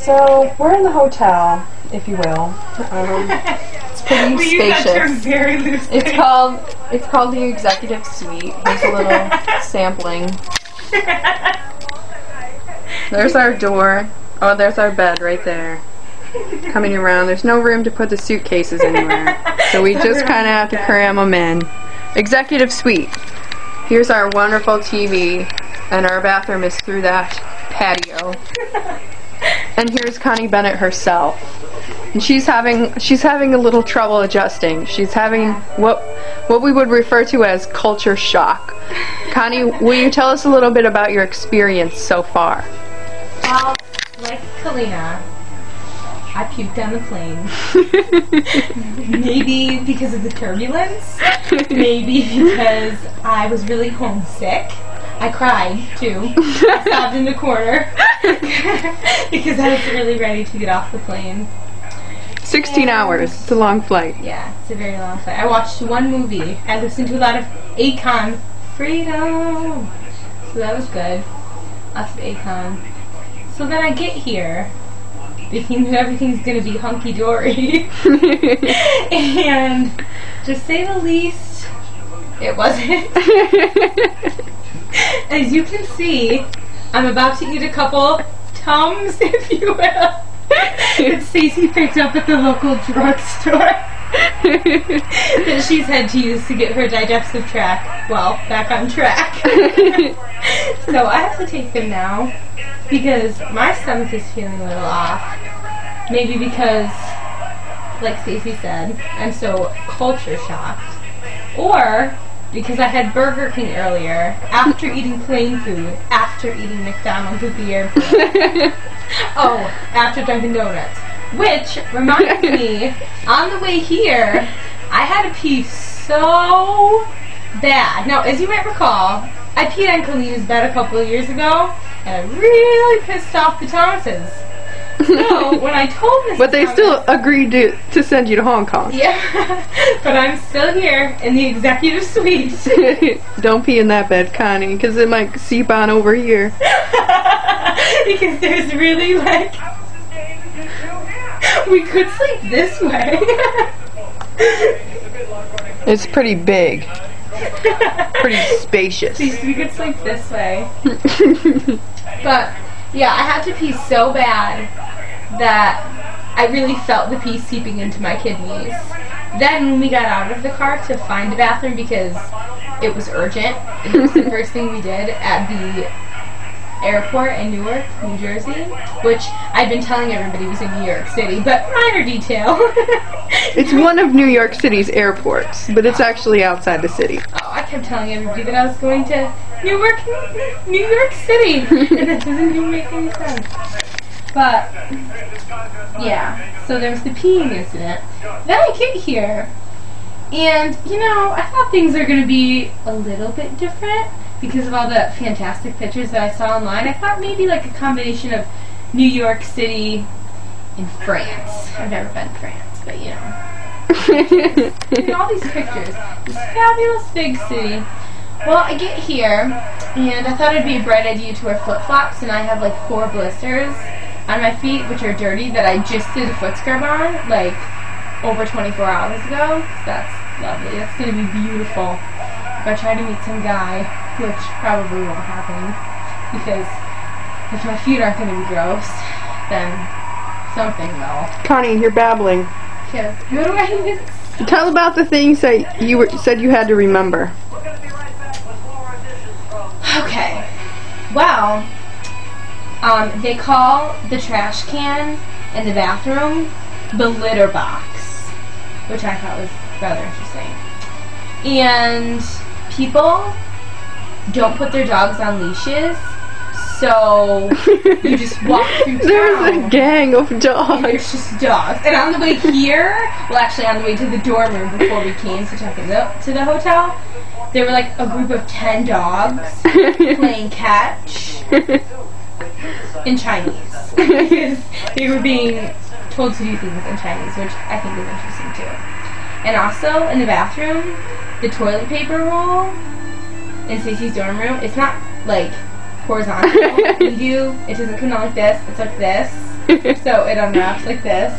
So we're in the hotel, if you will. It's pretty We use that term spacious. very loosely. It's called the executive suite. Here's a little sampling. There's our door. Oh, there's our bed right there. Coming around. There's no room to put the suitcases anywhere, so we just kind of have to cram them in. Executive suite. Here's our wonderful TV, and our bathroom is through that patio. And here's Connie Bennett herself. And she's having a little trouble adjusting. She's having what we would refer to as culture shock. Connie, will you tell us a little bit about your experience so far? Well, like Kalina, I puked on the plane. Maybe because of the turbulence. Maybe because I was really homesick. I cried, too. I sobbed in the corner. Because I was really ready to get off the plane. 16 hours. It's a long flight. Yeah, it's a very long flight. I watched one movie. I listened to a lot of Akon. Freedom! So that was good. Lots of Akon. So then I get here, thinking that everything's going to be hunky-dory. And, to say the least, it wasn't. As you can see, I'm about to eat a couple Tums, if you will, that Stacey picked up at the local drugstore that she's had to use to get her digestive tract, well, back on track. So I have to take them now because my stomach is feeling a little off. Maybe because, like Stacey said, I'm so culture shocked. Or because I had Burger King earlier, after eating plain food, after eating McDonald's at the airport. Oh, after Dunkin' Donuts. Which reminds me, on the way here, I had to pee so bad. Now, as you might recall, I peed on Kalina's bed a couple of years ago, and I really pissed off the Thomases. So, when I told Mrs. But they Thomas, still agreed to send you to Hong Kong. yeah, but I'm still here in the executive suite. Don't pee in that bed, Connie, because it might seep on over here. Because there's really, like, we could sleep this way. It's pretty big. Pretty spacious. We could sleep this way. But, yeah, I had to pee so bad that I really felt the pee seeping into my kidneys. Then when we got out of the car to find a bathroom because it was urgent, it was the first thing we did at the airport in Newark, New Jersey, which I've been telling everybody was in New York City, but minor detail. It's one of New York City's airports, but it's actually outside the city. Oh, I kept telling everybody that I was going to New York City, and that doesn't even make any sense. But, yeah, so there was the peeing incident. Then I get here, and, you know, I thought things are going to be a little bit different because of all the fantastic pictures that I saw online. I thought maybe like a combination of New York City and France. I've never been to France, but, you know. And all these pictures. This fabulous big city. Well, I get here, and I thought it'd be a bright idea to wear flip-flops, and I have like 4 blisters on my feet, which are dirty, that I just did a foot scrub on, like, over 24 hours ago. So that's lovely. That's going to be beautiful if I try to meet some guy, which probably won't happen, because if my feet aren't going to be gross, then something will. Connie, you're babbling. Okay, what do I need? Tell about the things that you said you had to remember. Okay. Well, they call the trash can in the bathroom the litter box, which I thought was rather interesting. And people don't put their dogs on leashes, so you just walk through town. There's a gang of And dogs. there's just dogs. And on the way here, well, actually on the way to the dorm room before we came to check in to the hotel, there were like a group of 10 dogs playing catch in Chinese. Because they were being told to do things in Chinese, which I think is interesting too. And also, in the bathroom, the toilet paper roll in Stacey's dorm room, it's not like horizontal. It doesn't come down like this, it's like this. So it unwraps like this,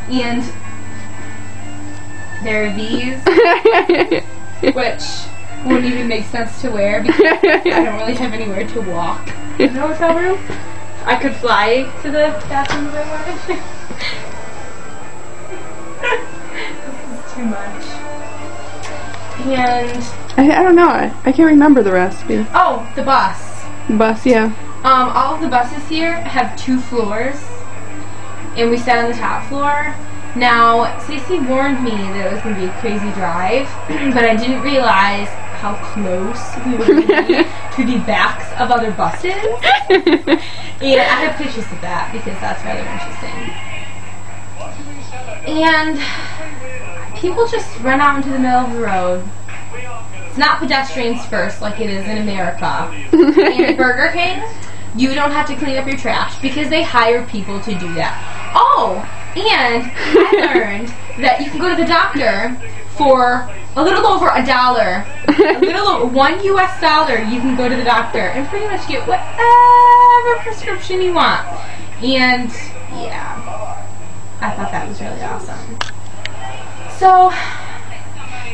and there are these, which wouldn't even make sense to wear because I don't really have anywhere to walk in the hotel room. I could fly to the bathroom if I wanted to. This is too much. And I don't know. I can't remember the recipe. oh, the bus. Bus, yeah. All of the buses here have 2 floors, and we sat on the top floor. Now, Stacey warned me that it was going to be a crazy drive, but I didn't realize how close we were going to be to the backs of other buses. And I have pictures of that because that's rather interesting. And people just run out into the middle of the road. It's not pedestrians first like it is in America. In Burger King, you don't have to clean up your trash because they hire people to do that. Oh, and I learned that you can go to the doctor for a little over $1. A little over $1 US, you can go to the doctor and pretty much get whatever prescription you want. And yeah, I thought that was really awesome. So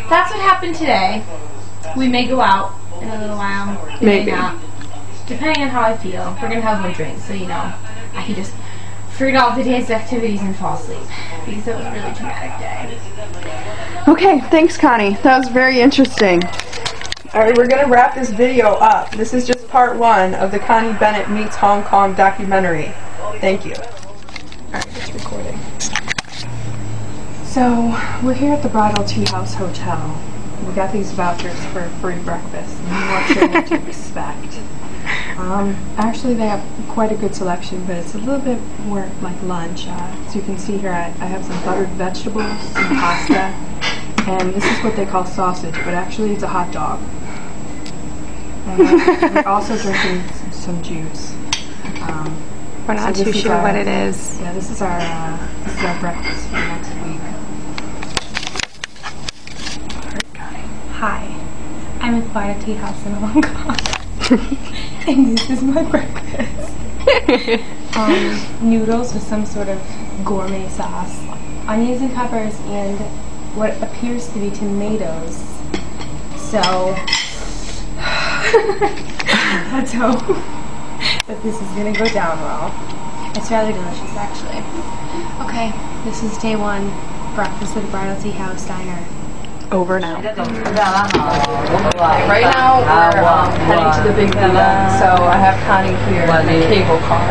that's what happened today. We may go out in a little while. We may not. Depending on how I feel. We're going to have one drink, so you know, I can just forget all the day's activities and fall asleep. Because it was a really traumatic day. Okay, thanks Connie. That was very interesting. Alright, we're going to wrap this video up. This is just part 1 of the Connie Bennett Meets Hong Kong documentary. Thank you. Alright, it's recording. So, we're here at the Bridal Tea House Hotel. We got these vouchers for free breakfast, and we want you to expect. Actually, they have quite a good selection, but it's a little bit more like lunch. As you can see here, I have some buttered vegetables, some pasta, and this is what they call sausage, but actually it's a hot dog. And we're also drinking some juice. We're not too sure what it is. Yeah, this is our breakfast for next week. Hi, I'm at Bridal Tea House in Hong Kong, and this is my breakfast. Noodles with some sort of gourmet sauce, onions and peppers, and what appears to be tomatoes. So, let's hope that this is going to go down well. It's rather delicious, actually. Okay, this is day 1, breakfast at the Bridal Tea House Diner. Over now. Right now we're heading to the big Buddha, so I have Connie here in the cable car.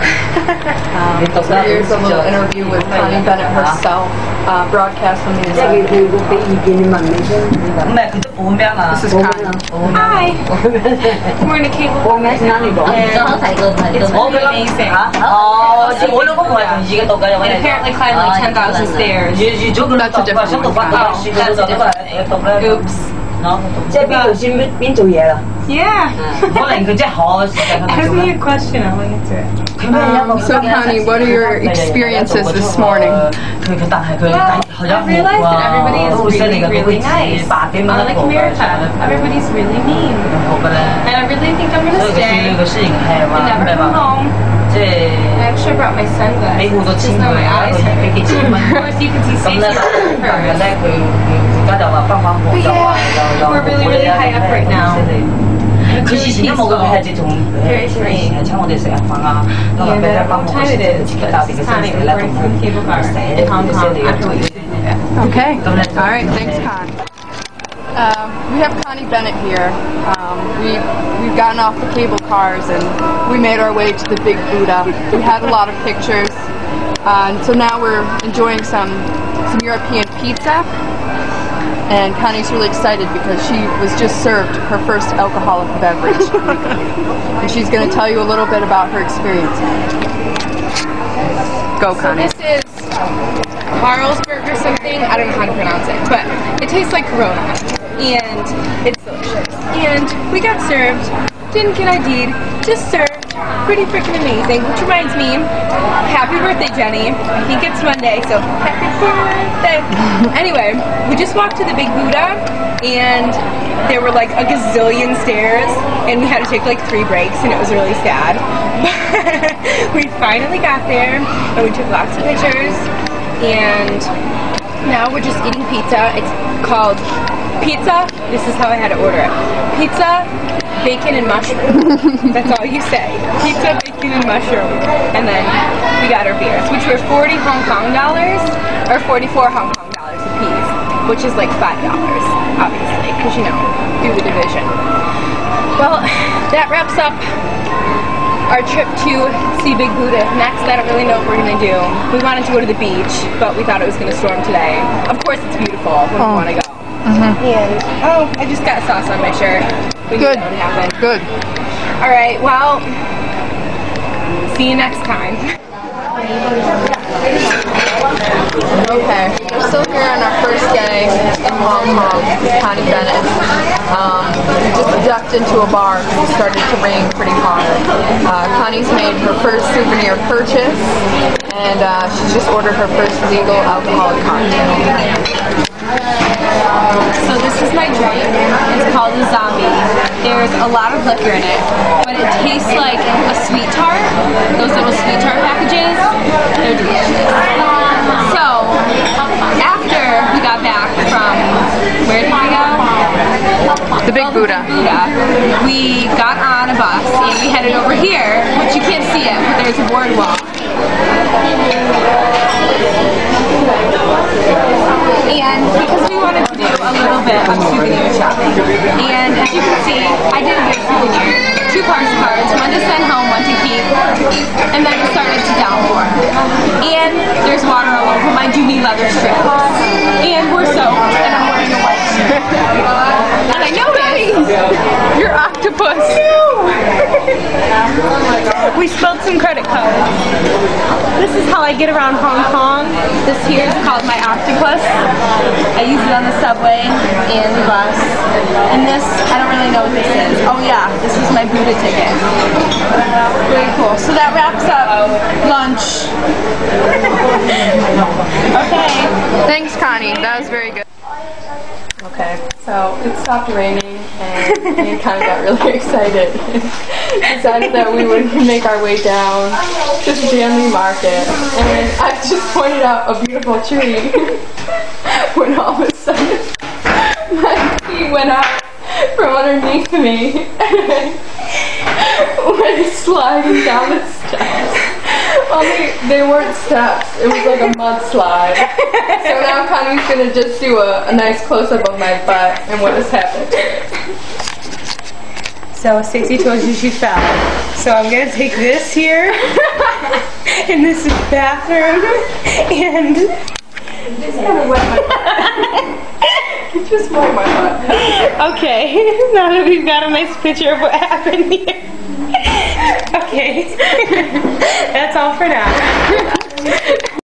Here's a little interview with Connie Bennett herself, broadcast from the inside. This is Connie. Hi! We're in a cable car. It's amazing. And apparently climbed like 10,000 stairs. That's a different one. Oh, that's a different thing. Oops. Yeah. Ask me a question, I'll answer it. So Connie, what are your experiences this morning? Well, I realized that everybody is really, really nice. Unlike America, everybody's really mean. And I really think I'm going to stay and never come home. I actually brought my sunglasses just now my eyes hurt. Of course, you can see Stacey hers. But yeah, we're really, really high up right now. It's really peaceful. Very freeing. And I don't know what time it is, but this is Connie reporting from the cable car in Hong Kong after we did that. Okay. Alright, thanks Connie. We have Connie Bennett here. We've gotten off the cable cars and we made our way to the Big Buddha. We had a lot of pictures. And so now we're enjoying some European pizza. And Connie's really excited because she was just served her first alcoholic beverage. And she's going to tell you a little bit about her experience. Go, Connie. So this is Carlsberg or something. I don't know how to pronounce it, but it tastes like Corona, and it's delicious. And we got served, didn't get ID'd, just served. Pretty freaking amazing. Which reminds me, happy birthday, Jenny. I think it's Monday, so happy birthday. Anyway, we just walked to the Big Buddha, and there were like a gazillion stairs, and we had to take like 3 breaks, and it was really sad. We finally got there, and we took lots of pictures, and now we're just eating pizza. It's called pizza. This is how I had to order it. Pizza, bacon, and mushroom. That's all you say. Pizza, bacon, and mushroom. And then we got our beers, which were 40 Hong Kong dollars, or 44 Hong Kong dollars a piece, which is like $5, obviously, because, you know, do the division. Well, that wraps up our trip to see Big Buddha. Next, I don't really know what we're going to do. We wanted to go to the beach, but we thought it was going to storm today. Of course, it's beautiful when we want to go. And, oh, I just got sauce on my shirt. We knew that would happen. Good. All right, well, see you next time. Okay, we're still here on our first day in Hong Kong with Connie Bennett. We just ducked into a bar because it started to rain pretty hard. Connie's made her first souvenir purchase, and she's just ordered her first legal alcoholic cocktail. So this is my drink. It's called a zombie. There's a lot of liquor in it, but it tastes like a sweet tart. Those little sweet tart packages, they're delicious. So after we got back from, where did we go? The Big Buddha. We got on a bus and we headed over here, which you can't see it, but there's a boardwalk. And because we wanted to do a little bit of souvenir shopping. And as you can see, I did a good souvenir. 2 postcards, one to send home, one to keep. And then it started to downpour. And there's water all over my doobie leather strips. And we're soaked, and I'm wearing a white shirt. And I noticed Your octopus. we spilled some credit cards. This is how I get around Hong Kong. This here is called my octopus. I use it on the subway and the bus. And this, I don't really know what this is. Oh yeah, this is my Buddha ticket. Very cool. So that wraps up lunch. Okay. Thanks, Connie. That was very good. Okay, so it stopped raining, and we kind of got really excited. Decided that we would make our way down to the Stanley Market, and I just pointed out a beautiful tree when all of a sudden my feet went out from underneath me and went sliding down the steps. Only they weren't steps, it was like a mudslide. So now Connie's gonna just do a nice close-up of my butt and what has happened. So Stacey told you she fell. So I'm going to take this here, in this bathroom, and It's kind of wet my butt. It just wet my butt. okay, now that we've got a nice picture of what happened here. Okay, that's all for now.